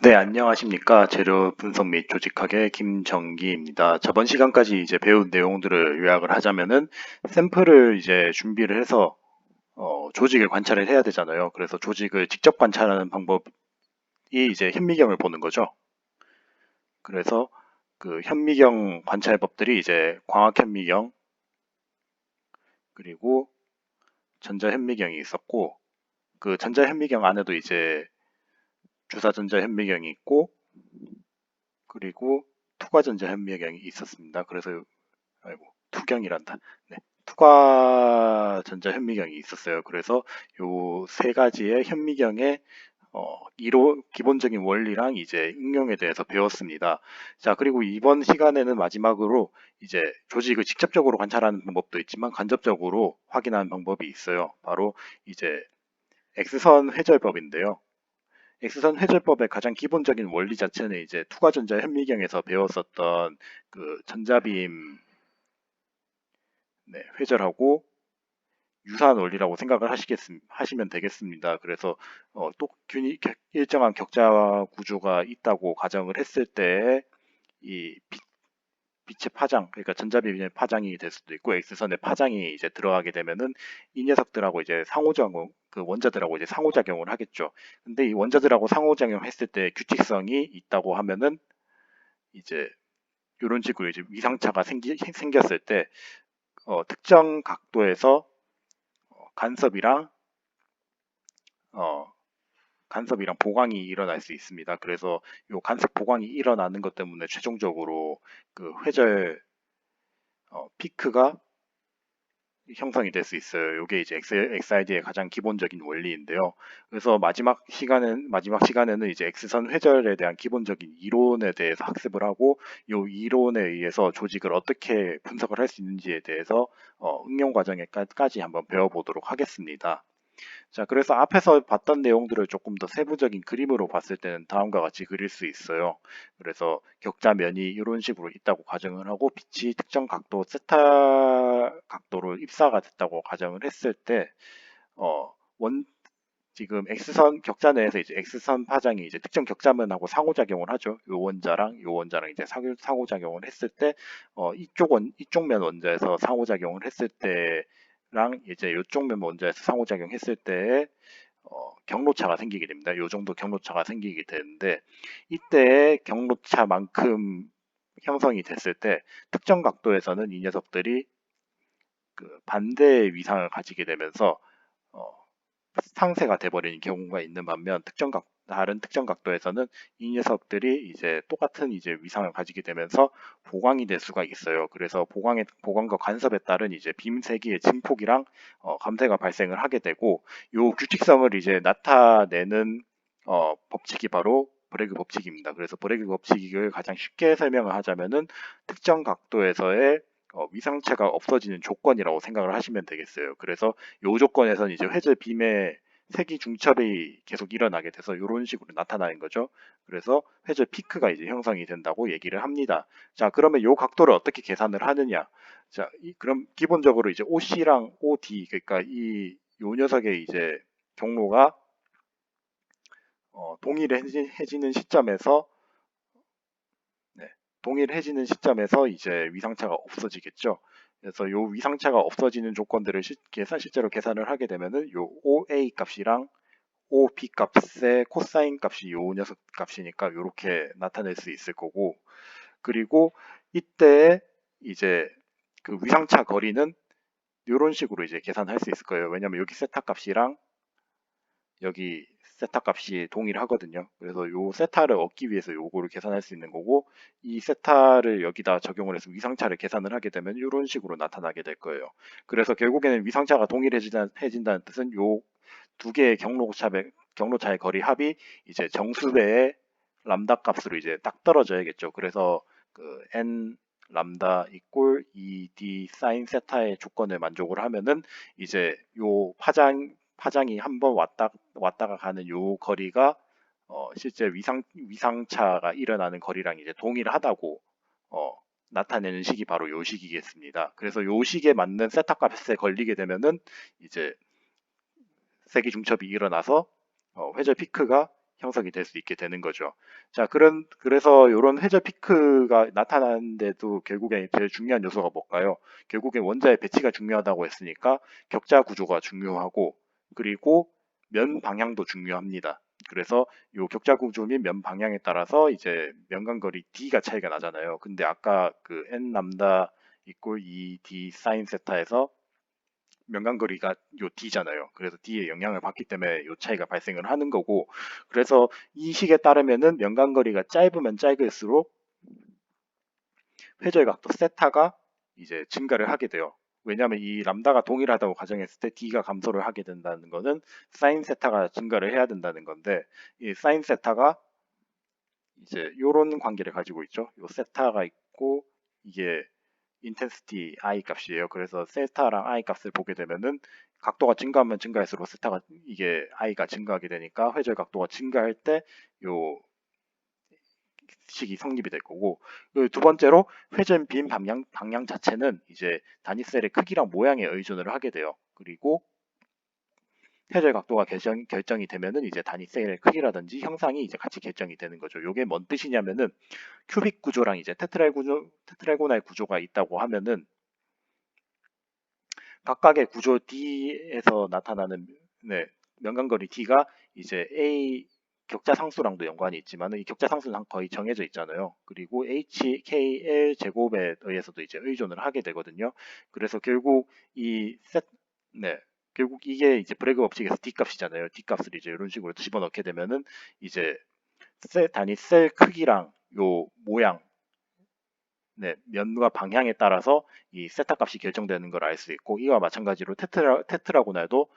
네, 안녕하십니까. 재료 분석 및 조직학의 김정기입니다. 저번 시간까지 이제 배운 내용들을 요약을 하자면은 샘플을 이제 준비를 해서 조직을 관찰을 해야 되잖아요. 그래서 조직을 직접 관찰하는 방법이 이제 현미경을 보는 거죠. 그래서 그 현미경 관찰법들이 이제 광학 현미경 그리고 전자 현미경이 있었고, 그 전자 현미경 안에도 이제 주사 전자 현미경이 있고, 그리고 투과전자 현미경이 있었습니다. 그래서 아이고, 투경이란다. 네, 투과 전자 현미경이 있었어요. 그래서 요 세 가지의 현미경의 기본적인 원리랑 이제 응용에 대해서 배웠습니다. 자, 그리고 이번 시간에는 마지막으로 이제 조직을 직접적으로 관찰하는 방법도 있지만 간접적으로 확인하는 방법이 있어요. 바로 이제 X선 회절법인데요. X선 회절법의 가장 기본적인 원리 자체는 이제 투과전자 현미경에서 배웠었던 그 전자빔, 네, 회절하고 유사한 원리라고 생각을 하시면 되겠습니다. 그래서 또 일정한 격자 구조가 있다고 가정을 했을 때 이 빛의 파장, 그러니까 전자빔의 파장이 될 수도 있고 X선의 파장이 이제 들어가게 되면은 이 녀석들하고 이제 상호작용, 그 원자들하고 이제 상호작용을 하겠죠. 근데 이 원자들하고 상호작용했을 때 규칙성이 있다고 하면은 이제 이런 식으로 이제 위상차가 생겼을 때 특정 각도에서 간섭이랑 어, 간섭이랑 보강이 일어날 수 있습니다. 그래서 이 간섭 보강이 일어나는 것 때문에 최종적으로 그 회절 피크가 형성이 될 수 있어요. 이게 이제 XID의 가장 기본적인 원리인데요. 그래서 마지막 시간에는 이제 X선 회절에 대한 기본적인 이론에 대해서 학습을 하고 이 이론에 의해서 조직을 어떻게 분석을 할 수 있는지에 대해서 응용 과정에까지 한번 배워보도록 하겠습니다. 자, 그래서 앞에서 봤던 내용들을 조금 더 세부적인 그림으로 봤을 때는 다음과 같이 그릴 수 있어요. 그래서 격자면이 이런 식으로 있다고 가정을 하고 빛이 특정 각도, 세타 각도로 입사가 됐다고 가정을 했을 때, 어, 원, 지금 X선 격자 내에서 이제 X선 파장이 이제 특정 격자면하고 상호작용을 하죠. 요 원자랑 이제 상호작용을 했을 때, 이쪽 면 원자에서 상호작용을 했을 때랑 이제 이쪽 면 원자에서 상호작용했을 때 경로차가 생기게 됩니다. 요 정도 경로차가 생기게 되는데 이때 경로차만큼 형성이 됐을 때 특정 각도에서는 이 녀석들이 그 반대의 위상을 가지게 되면서 어, 상쇄가 돼버리는 경우가 있는 반면 다른 특정 각도에서는 이 녀석들이 이제 똑같은 이제 위상을 가지게 되면서 보강이 될 수가 있어요. 그래서 보강과 간섭에 따른 이제 빔 세기의 증폭이랑 감쇄가 발생을 하게 되고 요 규칙성을 이제 나타내는 법칙이 바로 브래그 법칙입니다. 그래서 브래그 법칙을 가장 쉽게 설명을 하자면은 특정 각도에서의 위상체가 없어지는 조건이라고 생각을 하시면 되겠어요. 그래서 요 조건에서는 이제 회절 빔의 세기 중첩이 계속 일어나게 돼서 이런 식으로 나타나는 거죠. 그래서 회절 피크가 이제 형성이 된다고 얘기를 합니다. 자, 그러면 요 각도를 어떻게 계산을 하느냐? 자, 그럼 기본적으로 이제 OC랑 OD, 그러니까 요 녀석의 이제 경로가 동일해지는 시점에서 네, 동일해지는 시점에서 이제 위상차가 없어지겠죠. 그래서 요 위상차가 없어지는 조건들을 실제로 계산을 하게 되면은 요 OA 값이랑 OB 값의 코사인 값이 요 녀석 값이니까 요렇게 나타낼 수 있을 거고 그리고 이때 이제 그 위상차 거리는 요런 식으로 이제 계산할 수 있을 거예요. 왜냐면 여기 세타 값이랑 여기 세타 값이 동일하거든요. 그래서 요 세타를 얻기 위해서 요거를 계산할 수 있는 거고 이 세타를 여기다 적용을 해서 위상차를 계산을 하게 되면 이런 식으로 나타나게 될 거예요. 그래서 결국에는 위상차가 동일해진다는 뜻은 요 두 개의 경로차의 거리 합이 이제 정수배의 람다 값으로 이제 딱 떨어져야겠죠. 그래서 그 n 람다 이꼴 2d 사인 세타의 조건을 만족을 하면은 이제 요 파장이 한번 왔다가 가는 요 거리가 실제 위상차가 일어나는 거리랑 이제 동일하다고 어, 나타내는 식이 바로 요 식이겠습니다. 그래서 요 식에 맞는 세타 값에 걸리게 되면은 이제 세기 중첩이 일어나서 회절 피크가 형성이 될 수 있게 되는 거죠. 자, 그래서 이런 회저 피크가 나타나는데도 결국에 제일 중요한 요소가 뭘까요? 결국에 원자의 배치가 중요하다고 했으니까 격자 구조가 중요하고 그리고 면 방향도 중요합니다. 그래서 이 격자 구조 및 면 방향에 따라서 이제 면간거리 D가 차이가 나잖아요. 근데 아까 그 n 람다 이꼴 2D 사인 세타에서 면간거리가 요 D잖아요. 그래서 D에 영향을 받기 때문에 요 차이가 발생을 하는 거고, 그래서 이 식에 따르면은 면간거리가 짧으면 짧을수록 회절 각도 세타가 이제 증가를 하게 돼요. 왜냐하면 이 람다가 동일하다고 가정했을 때 D가 감소를 하게 된다는 거는 사인 세타가 증가를 해야 된다는 건데, 이 사인 세타가 이제 요런 관계를 가지고 있죠. 요 세타가 있고 이게 인텐시티 I 값이에요. 그래서 세타랑 I 값을 보게 되면은 각도가 증가하면 증가할수록 세타가 이게 I가 증가하게 되니까 회절 각도가 증가할 때 요 식이 성립이 될 거고, 그두 번째로 회전 빈 방향 자체는 이제 단위셀의 크기랑 모양에 의존을 하게 돼요. 그리고 회절 각도가 결정이 되면은 이제 단위셀의 크기라든지 형상이 이제 같이 결정이 되는 거죠. 요게 뭔 뜻이냐면은 큐빅 구조랑 이제 테트라고날 구조가 있다고 하면은 각각의 구조 D에서 나타나는 네, 면간거리 D가 이제 A 격자 상수랑도 연관이 있지만 이 격자 상수는 거의 정해져 있잖아요. 그리고 HKL 제곱에 의해서도 이제 의존을 하게 되거든요. 그래서 결국 이 네, 결국 이게 이제 브레그 법칙에서 D 값이잖아요. D 값을 이제 이런 식으로 집어넣게 되면은 이제 단위 셀 크기랑 요 모양 네, 면과 방향에 따라서 이 세타 값이 결정되는 걸 알 수 있고 이와 마찬가지로 테트라고날도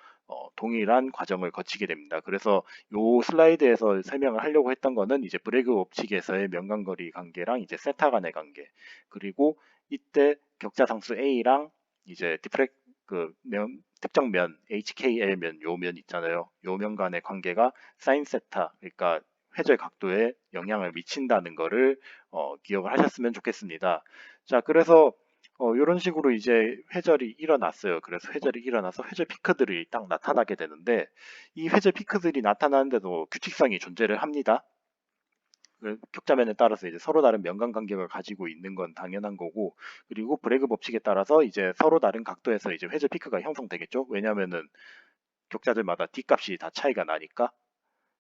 동일한 과정을 거치게 됩니다. 그래서 요 슬라이드에서 설명을 하려고 했던 거는 이제 브레그 법칙에서의 면간거리 관계랑 이제 세타 간의 관계 그리고 이때 격자상수 A랑 이제 특정 면 HKL 면 요 면 있잖아요. 요 면 간의 관계가 사인 세타 그러니까 회절 각도에 영향을 미친다는 거를 기억을 하셨으면 좋겠습니다. 자, 그래서 이런 식으로 이제 회절이 일어났어요. 그래서 회절이 일어나서 회절 피크들이 딱 나타나게 되는데 이 회절 피크들이 나타나는데도 규칙성이 존재를 합니다. 격자면에 따라서 이제 서로 다른 면간 간격을 가지고 있는 건 당연한 거고, 그리고 브레그 법칙에 따라서 이제 서로 다른 각도에서 이제 회절 피크가 형성되겠죠. 왜냐면은 격자들마다 D 값이 다 차이가 나니까.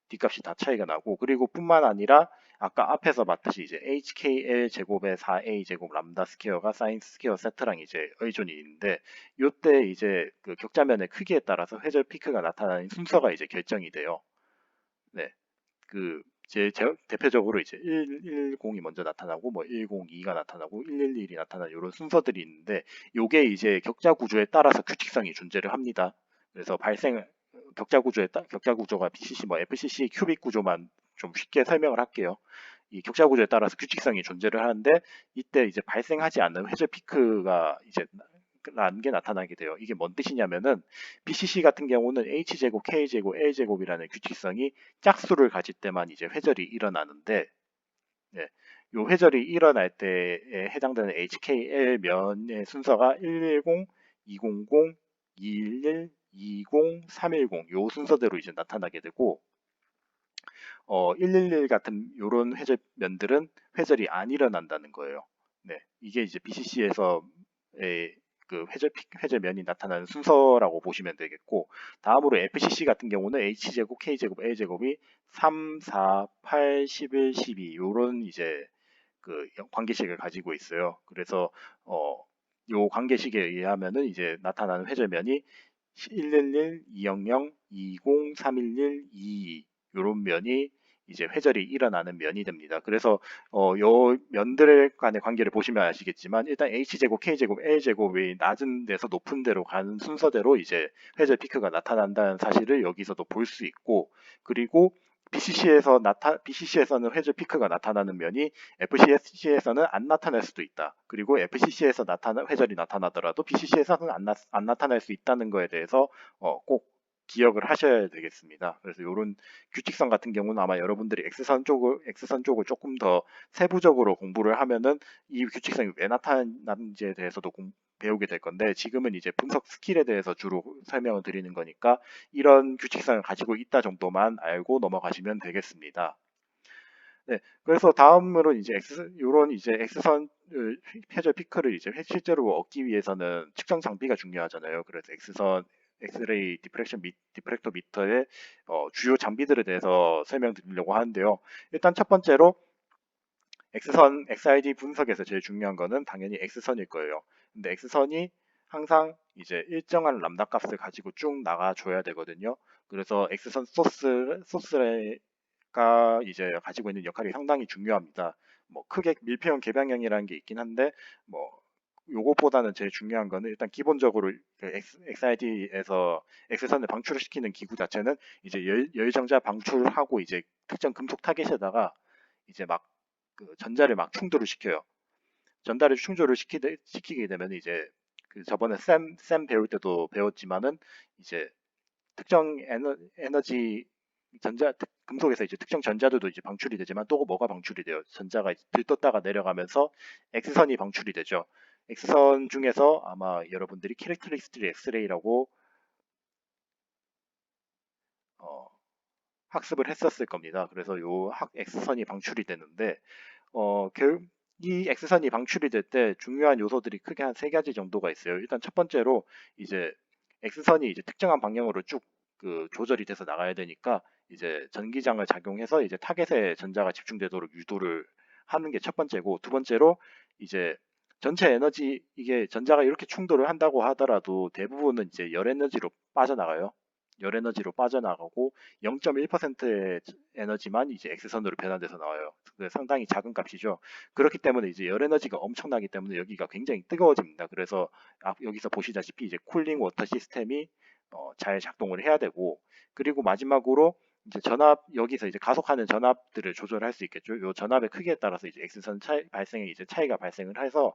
D값이 다 차이가 나고 그리고 뿐만 아니라 아까 앞에서 봤듯이 이제 HKL 제곱의 4A 제곱 람다 스퀘어가 사인 스퀘어 세트랑 이제 의존이 있는데 요때 이제 그 격자면의 크기에 따라서 회절 피크가 나타나는 순서가 이제 결정이 돼요. 네. 대표적으로 이제 110이 먼저 나타나고 뭐 102가 나타나고 111이 나타나는 이런 순서들이 있는데 요게 이제 격자 구조에 따라서 규칙성이 존재를 합니다. 그래서 격자 구조가 BCC 뭐 FCC 큐빅 구조만 좀 쉽게 설명을 할게요. 이 격자 구조에 따라서 규칙성이 존재를 하는데 이때 이제 발생하지 않는 회절 피크가 이제 라는 게 나타나게 돼요. 이게 뭔 뜻이냐면은 BCC 같은 경우는 H제곱, K제곱, L제곱이라는 규칙성이 짝수를 가질 때만 이제 회절이 일어나는데 네, 요 회절이 일어날 때에 해당되는 HKL 면의 순서가 110, 200, 211, 20, 310 요 순서대로 이제 나타나게 되고 111 같은 요런 회절면들은 회절이 안 일어난다는 거예요. 네, 이게 이제 BCC에서의 그 회절면이 나타나는 순서라고 보시면 되겠고 다음으로 FCC 같은 경우는 H제곱, K제곱, L제곱이 3, 4, 8, 11, 12 요런 이제 그 관계식을 가지고 있어요. 그래서 요 관계식에 의하면은 이제 나타나는 회절면이 111, 200, 20, 311, 22 요런 면이 이제 회절이 일어나는 면이 됩니다. 그래서 요 면들 간의 관계를 보시면 아시겠지만 일단 H제곱, K제곱, L제곱이 낮은 데서 높은 데로 가는 순서대로 이제 회절 피크가 나타난다는 사실을 여기서도 볼 수 있고 그리고 BCC에서는 회절 피크가 나타나는 면이 FCC에서는 안 나타날 수도 있다. 그리고 FCC에서 회절이 나타나더라도 BCC에서는 안 나타날 수 있다는 거에 대해서 꼭 기억을 하셔야 되겠습니다. 그래서 이런 규칙성 같은 경우는 아마 여러분들이 X선 쪽을 조금 더 세부적으로 공부를 하면은 이 규칙성이 왜 나타나는지에 대해서도 배우게 될 건데, 지금은 이제 분석 스킬에 대해서 주로 설명을 드리는 거니까 이런 규칙성을 가지고 있다 정도만 알고 넘어가시면 되겠습니다. 네, 그래서 다음으로 이제 요런 이제 X선 패저 피크를 이제 실제로 얻기 위해서는 측정 장비가 중요하잖아요. 그래서 엑스레이 디프렉터 미터의 주요 장비들에 대해서 설명드리려고 하는데요. 일단 첫 번째로 XID 분석에서 제일 중요한 거는 당연히 X선일 거예요. 근데 X선이 항상 이제 일정한 람다 값을 가지고 쭉 나가줘야 되거든요. 그래서 X선 소스가 이제 가지고 있는 역할이 상당히 중요합니다. 뭐 크게 밀폐형 개방형이라는 게 있긴 한데, 뭐 요것보다는 제일 중요한 거는 일단 기본적으로 XID에서 X선을 방출시키는 기구 자체는 이제 열정자 방출하고 이제 특정 금속 타겟에다가 이제 막 그 전자를 막 충돌을 시켜요. 전자를 충돌을 시키게 되면 이제 그 저번에 샘 배울 때도 배웠지만은 이제 특정 에너지 금속에서 이제 특정 전자들도 이제 방출이 되지만 또 뭐가 방출이 돼요? 전자가 들떴다가 내려가면서 X선이 방출이 되죠. X선 중에서 아마 여러분들이 캐릭터리스틱 엑스레이라고 어, 학습을 했었을 겁니다. 그래서 요 X선이 방출이 되는데 어, 이 X선이 방출이 될 때 중요한 요소들이 크게 한 세 가지 정도가 있어요. 일단 첫 번째로 이제 X선이 이제 특정한 방향으로 쭉 그 조절이 돼서 나가야 되니까 이제 전기장을 작용해서 이제 타겟에 전자가 집중되도록 유도를 하는 게 첫 번째고, 두 번째로 이제 전체 에너지, 이게 전자가 이렇게 충돌을 한다고 하더라도 대부분은 이제 열 에너지로 빠져나가요. 열 에너지로 빠져나가고 0.1%의 에너지만 이제 X선으로 변환돼서 나와요. 상당히 작은 값이죠. 그렇기 때문에 이제 열 에너지가 엄청나기 때문에 여기가 굉장히 뜨거워집니다. 그래서 여기서 보시다시피 이제 쿨링 워터 시스템이 잘 작동을 해야 되고, 그리고 마지막으로 이제 여기서 이제 가속하는 전압들을 조절할 수 있겠죠. 요 전압의 크기에 따라서 이제 X선 발생에 이제 차이가 발생을 해서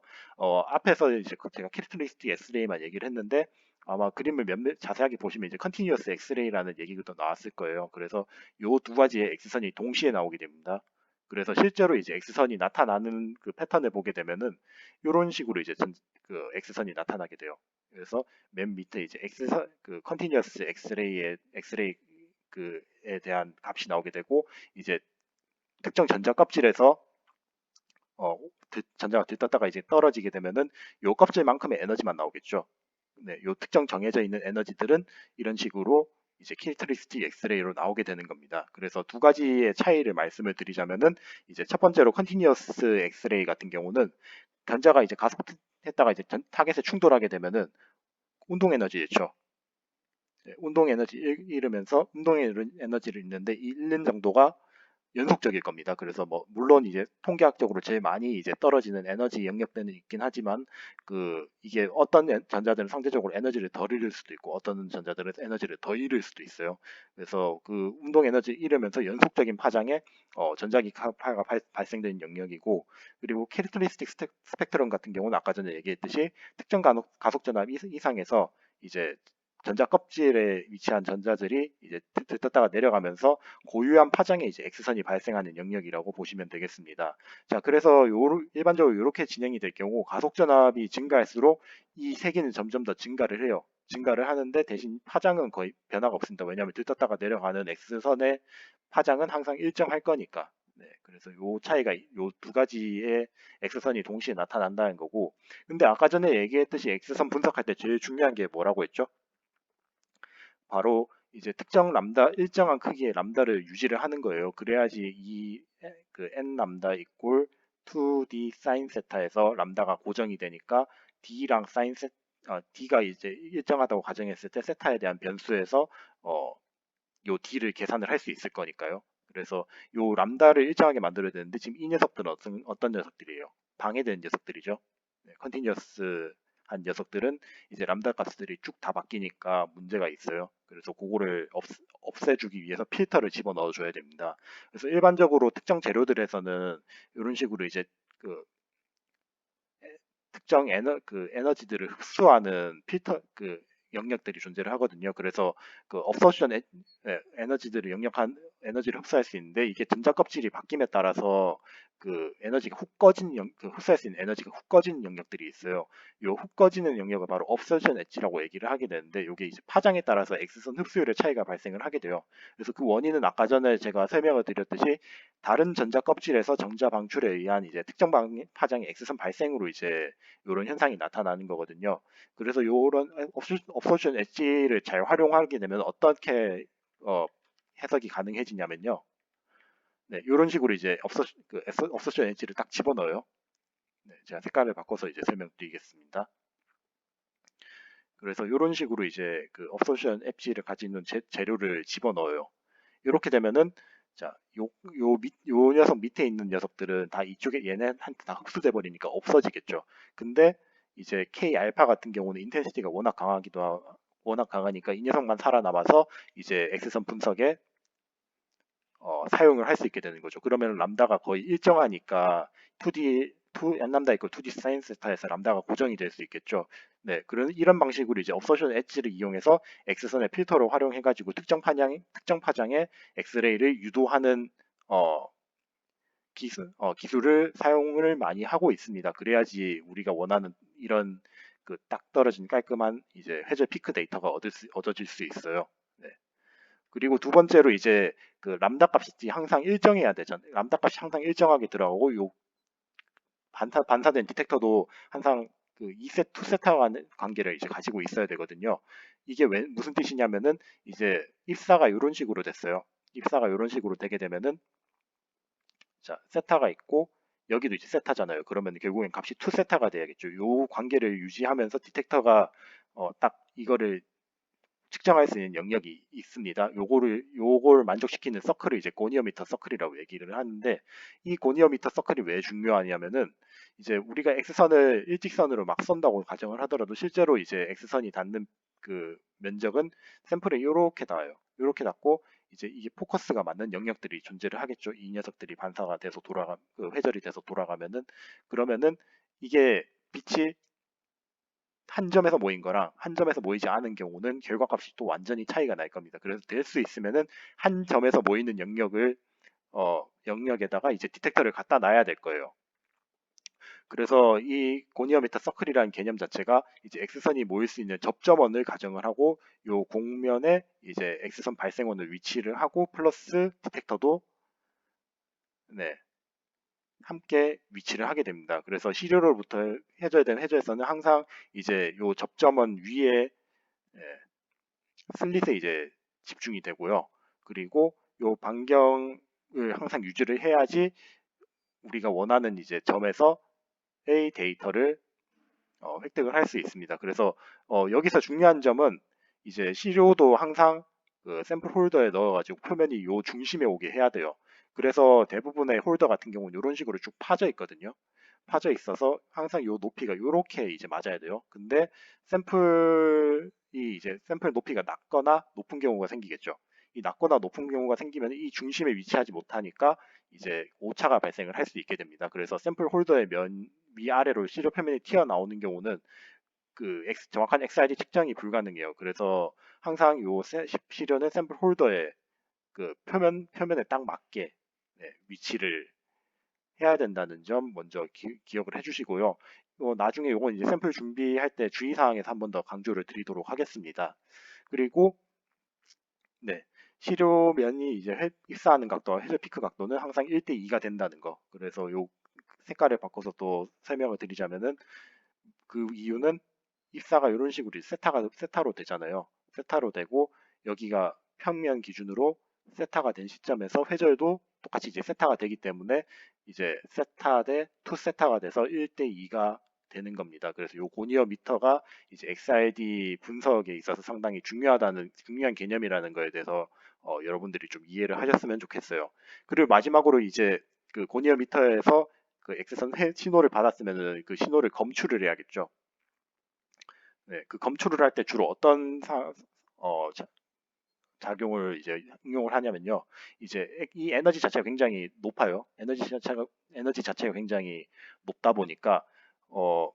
앞에서 이제 제가 캐릭터리스틱 엑스레이만 얘기를 했는데, 아마 그림을 자세하게 보시면 이제 컨티뉴어스 엑스레이라는 얘기도 나왔을 거예요. 그래서 요 두 가지의 X선이 동시에 나오게 됩니다. 그래서 실제로 이제 X선이 나타나는 그 패턴을 보게 되면은 이런 식으로 이제 그 X선이 나타나게 돼요. 그래서 맨 밑에 이제 그 컨티뉴어스 엑스레이 그에 대한 값이 나오게 되고, 이제 특정 전자 껍질에서 전자가 들떴다가 이제 떨어지게 되면은 요 껍질만큼의 에너지만 나오겠죠. 네, 요 특정 정해져 있는 에너지들은 이런 식으로 이제 캐릭터리스틱 엑스레이로 나오게 되는 겁니다. 그래서 두 가지의 차이를 말씀을 드리자면은, 이제 첫 번째로 컨티뉴어스 엑스레이 같은 경우는 전자가 이제 가속했다가 이제 타겟에 충돌하게 되면은 운동 에너지겠죠. 네, 운동 에너지 잃으면서 운동 에너지를 잃는데 이 잃는 정도가 연속적일 겁니다. 그래서 뭐 물론 이제 통계학적으로 제일 많이 이제 떨어지는 에너지 영역대는 있긴 하지만, 그 이게 어떤 전자들은 상대적으로 에너지를 덜 잃을 수도 있고 어떤 전자들은 에너지를 더 잃을 수도 있어요. 그래서 그 운동 에너지 잃으면서 연속적인 파장에 전자기파가 발생되는 영역이고, 그리고 캐릭터리스틱 스펙트럼 같은 경우는 아까 전에 얘기했듯이 특정 가속 전압 이상에서 이제 전자 껍질에 위치한 전자들이 이제 들떴다가 내려가면서 고유한 파장에 이제 X선이 발생하는 영역이라고 보시면 되겠습니다. 자, 그래서 일반적으로 이렇게 진행이 될 경우 가속 전압이 증가할수록 이 세기는 점점 더 증가를 해요. 증가를 하는데 대신 파장은 거의 변화가 없습니다. 왜냐하면 들떴다가 내려가는 X선의 파장은 항상 일정할 거니까. 네, 그래서 요 차이가 요 두 가지의 X선이 동시에 나타난다는 거고, 근데 아까 전에 얘기했듯이 X선 분석할 때 제일 중요한 게 뭐라고 했죠? 바로 이제 특정 람다, 일정한 크기의 람다를 유지를 하는 거예요. 그래야지 이 그 n 람다 이꼴 2d 사인 세타에서 람다가 고정이 되니까 d랑 d가 이제 일정하다고 가정했을 때 세타에 대한 변수에서 요 d를 계산을 할 수 있을 거니까요. 그래서 요 람다를 일정하게 만들어야 되는데 지금 이 녀석들은 어떤 녀석들이에요? 방해되는 녀석들이죠. 네, 컨티뉴어스 한 녀석들은 이제 람다 값들이 쭉 다 바뀌니까 문제가 있어요. 그래서 그거를 없애주기 위해서 필터를 집어넣어 줘야 됩니다. 그래서 일반적으로 특정 재료들에서는 이런 식으로 이제 그 특정 에너지들을 흡수하는 필터, 영역들이 존재를 하거든요. 그래서 그 업소션 에너지들을 영역한 에너지를 흡수할 수 있는데 이게 전자 껍질이 바뀜에 따라서 그 에너지가 훅 꺼진 그 흡수할 수 있는 에너지가 훅 꺼지는 영역들이 있어요. 요 훅 꺼지는 영역을 바로 업소션 엣지라고 얘기를 하게 되는데 이게 이제 파장에 따라서 X선 흡수율의 차이가 발생을 하게 돼요. 그래서 그 원인은 아까 전에 제가 설명을 드렸듯이 다른 전자 껍질에서 정자 방출에 의한 이제 특정 파장의 X선 발생으로 이제 이런 현상이 나타나는 거거든요. 그래서 이런 업소션 엣지를 잘 활용하게 되면 어떻게 해석이 가능해지냐면요. 네, 이런 식으로 이제 업소션 엣지를 딱 집어넣어요. 네, 제가 색깔을 바꿔서 이제 설명드리겠습니다. 그래서 이런 식으로 이제 그 업소션 엣지를 가지는 재료를 집어넣어요. 이렇게 되면은 자, 요 녀석 밑에 있는 녀석들은 다 이쪽에 얘네한테 다 흡수돼 버리니까 없어지겠죠. 근데 이제 K 알파 같은 경우는 인텐시티가 워낙 강하니까 이 녀석만 살아남아서 이제 X선 분석에 사용을 할 수 있게 되는 거죠. 그러면 람다가 거의 일정하니까 2D n 람다 이퀄 2D 사인 세타에서 람다가 고정이 될 수 있겠죠. 네, 그런 이런 방식으로 이제 업소션 엣지를 이용해서 X선의 필터를 활용해가지고 특정 파장의 엑스레이를 유도하는 어, 기술을 사용을 많이 하고 있습니다. 그래야지 우리가 원하는 이런 그 딱 떨어진 깔끔한 이제 회절 피크 데이터가 얻어질 수 있어요. 네. 그리고 두 번째로 이제 그 람다 값이 항상 일정해야 되잖아요. 람다 값이 항상 일정하게 들어가고 요 반사된 디텍터도 항상 그 2세트, 2세타 관계를 이제 가지고 있어야 되거든요. 이게 무슨 뜻이냐면은 이제 입사가 이런 식으로 됐어요. 입사가 이런 식으로 되게 되면은 자, 세타가 있고 여기도 이제 세타잖아요. 그러면 결국엔 값이 2세타가 돼야겠죠. 요 관계를 유지하면서 디텍터가 딱 이거를 측정할 수 있는 영역이 있습니다. 요걸 만족시키는 서클을 이제 고니어미터 서클이라고 얘기를 하는데 이 고니어미터 서클이 왜 중요하냐면은 이제 우리가 X선을 일직선으로 막 쏜다고 가정을 하더라도 실제로 이제 X선이 닿는 그 면적은 샘플에 이렇게 닿아요. 이렇게 닿고 이제 이게 포커스가 맞는 영역들이 존재를 하겠죠. 이 녀석들이 반사가 돼서 회절이 돼서 돌아가면은 그러면은 이게 빛이 한 점에서 모인 거랑 한 점에서 모이지 않은 경우는 결과값이 또 완전히 차이가 날 겁니다. 그래서 될 수 있으면은 한 점에서 모이는 영역에다가 이제 디텍터를 갖다 놔야 될 거예요. 그래서 이 고니어미터 서클이라는 개념 자체가 이제 X선이 모일 수 있는 접점원을 가정을 하고 요 공면에 이제 X선 발생원을 위치를 하고 플러스 디텍터도 네, 함께 위치를 하게 됩니다. 그래서 시료로부터 해줘야 되는 해저에서는 항상 이제 요 접점원 위에 예, 슬릿에 이제 집중이 되고요. 그리고 요 반경을 항상 유지를 해야지 우리가 원하는 이제 점에서 A 데이터를 획득을 할 수 있습니다. 그래서 여기서 중요한 점은 이제 시료도 항상 그 샘플 홀더에 넣어가지고 표면이 요 중심에 오게 해야 돼요. 그래서 대부분의 홀더 같은 경우는 이런 식으로 쭉 파져 있거든요. 파져 있어서 항상 요 높이가 요렇게 이제 맞아야 돼요. 근데 샘플 높이가 낮거나 높은 경우가 생기겠죠. 이 낮거나 높은 경우가 생기면 이 중심에 위치하지 못하니까 이제 오차가 발생을 할 수 있게 됩니다. 그래서 샘플 홀더의 위아래로 시료 표면이 튀어나오는 경우는 그 정확한 XID 측정이 불가능해요. 그래서 항상 요 시료는 샘플 홀더의 그 표면에 딱 맞게 위치를 해야 된다는 점 먼저 기억을 해주시고요. 나중에 요건 이제 샘플 준비할 때 주의사항에서 한 번 더 강조를 드리도록 하겠습니다. 그리고 네, 시료면이 이제 입사하는 각도와 회전 피크 각도는 항상 1대2가 된다는 거. 그래서 요 색깔을 바꿔서 또 설명을 드리자면은 그 이유는 입사가 이런 식으로 세타로 되잖아요. 세타로 되고 여기가 평면 기준으로 세타가 된 시점에서 회절도 똑같이 이제 세타가 되기 때문에 이제 세타 대 투 세타가 돼서 1대2가 되는 겁니다. 그래서 요 고니어 미터가 이제 XID 분석에 있어서 상당히 중요한 개념이라는 거에 대해서 여러분들이 좀 이해를 하셨으면 좋겠어요. 그리고 마지막으로 이제 그 고니어 미터에서 그 X선 신호를 받았으면은 그 신호를 검출을 해야겠죠. 네, 그 검출을 할 때 주로 어떤 작용을 이제 응용을 하냐면요. 이제 이 에너지 자체가 굉장히 높아요. 에너지 자체가 굉장히 높다 보니까 어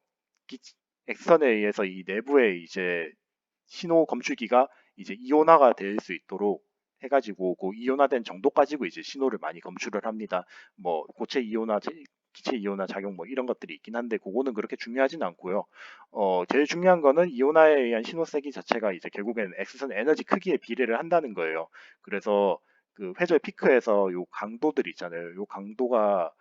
X선에 의해서 이 내부에 이제 신호 검출기가 이제 이온화가 될 수 있도록 해가지고 그 이온화된 정도 가지고 이제 신호를 많이 검출을 합니다. 뭐 고체 이온화, 기체 이온화 작용 뭐 이런 것들이 있긴 한데 그거는 그렇게 중요하진 않고요. 제일 중요한 거는 이온화에 의한 신호 세기 자체가 이제 결국엔 X선 에너지 크기에 비례를 한다는 거예요. 그래서 그 회절 피크에서 요 강도들 있잖아요. 요 강도가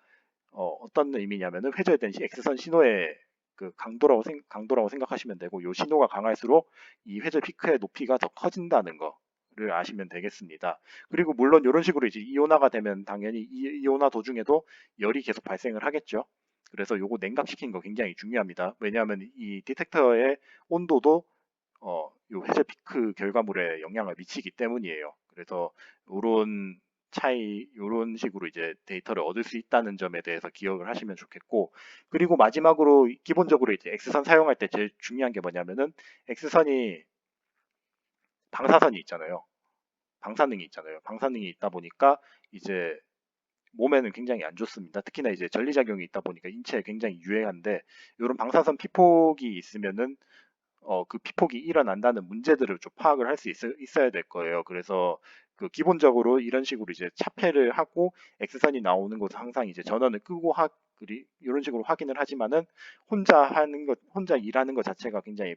어떤 의미냐면은 회절된 X선 신호의 그 강도라고 생각하시면 되고 요 신호가 강할수록 이 회절 피크의 높이가 더 커진다는 거를 아시면 되겠습니다. 그리고 물론 이런 식으로 이제 이온화가 되면 당연히 이 이온화 도중에도 열이 계속 발생을 하겠죠. 그래서 요거 냉각시킨 거 굉장히 중요합니다. 왜냐하면 이 디텍터의 온도도 요 회절 피크 결과물에 영향을 미치기 때문이에요. 그래서 요런 요런 식으로 이제 데이터를 얻을 수 있다는 점에 대해서 기억을 하시면 좋겠고, 그리고 마지막으로 기본적으로 이제 X선 사용할 때 제일 중요한 게 뭐냐면은 X선이 방사선이 있잖아요. 방사능이 있잖아요. 방사능이 있다 보니까 이제 몸에는 굉장히 안 좋습니다. 특히나 이제 전리작용이 있다 보니까 인체에 굉장히 유해한데, 이런 방사선 피폭이 있으면은 그 피폭이 일어난다는 문제들을 좀 파악을 할 수 있어야 될 거예요. 그래서 그 기본적으로 이런 식으로 이제 차폐를 하고 X선이 나오는 곳은 항상 이제 전원을 끄고 이런 식으로 확인을 하지만은 혼자 일하는 것 자체가 굉장히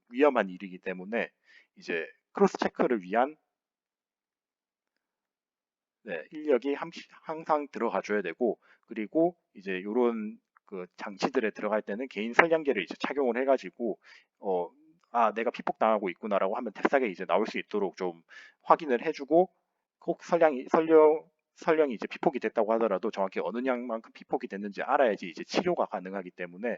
위험한 일이기 때문에 이제 크로스 체크를 위한 네, 인력이 항상 들어가 줘야 되고, 그리고 이제 요런 그 장치들에 들어갈 때는 개인 선량계를 이제 착용을 해가지고 어, 내가 피폭 당하고 있구나라고 하면 탭삭에 이제 나올 수 있도록 좀 확인을 해주고, 꼭 설령이 이제 피폭이 됐다고 하더라도 정확히 어느 양만큼 피폭이 됐는지 알아야지 이제 치료가 가능하기 때문에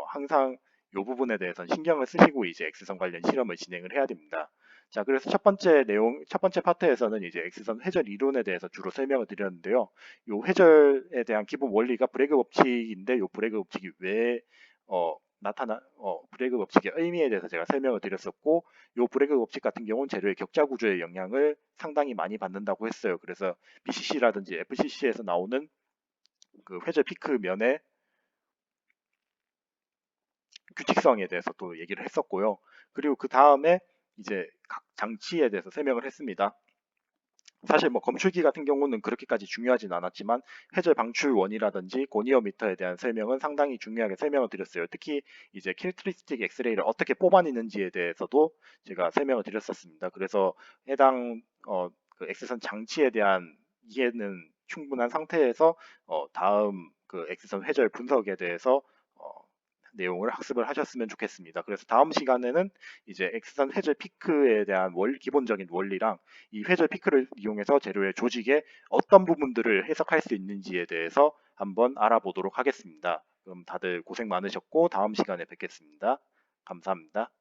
항상 요 부분에 대해서는 신경을 쓰시고 이제 X선 관련 실험을 진행을 해야 됩니다. 자, 그래서 첫 번째 파트에서는 이제 X선 회절 이론에 대해서 주로 설명을 드렸는데요. 요 회절에 대한 기본 원리가 브레그 법칙인데, 요 브레그 법칙이 왜 브레그 법칙의 의미에 대해서 제가 설명을 드렸었고, 요 브레그 법칙 같은 경우는 재료의 격자 구조의 영향을 상당히 많이 받는다고 했어요. 그래서 BCC라든지 FCC에서 나오는 그 회절 피크 면의 규칙성에 대해서 또 얘기를 했었고요. 그리고 그 다음에 이제 각 장치에 대해서 설명을 했습니다. 사실 뭐 검출기 같은 경우는 그렇게까지 중요하진 않았지만 회절 방출원이라든지 고니어미터에 대한 설명은 상당히 중요하게 설명을 드렸어요. 특히 이제 캐릭터리스틱 엑스레이를 어떻게 뽑아내는지에 대해서도 제가 설명을 드렸었습니다. 그래서 해당 그 X선 장치에 대한 이해는 충분한 상태에서 다음 그 X선 회절 분석에 대해서 어, 내용을 학습을 하셨으면 좋겠습니다. 그래서 다음 시간에는 이제 X선 회절 피크에 대한 기본적인 원리랑 이 회절 피크를 이용해서 재료의 조직의 어떤 부분들을 해석할 수 있는지에 대해서 한번 알아보도록 하겠습니다. 그럼 다들 고생 많으셨고 다음 시간에 뵙겠습니다. 감사합니다.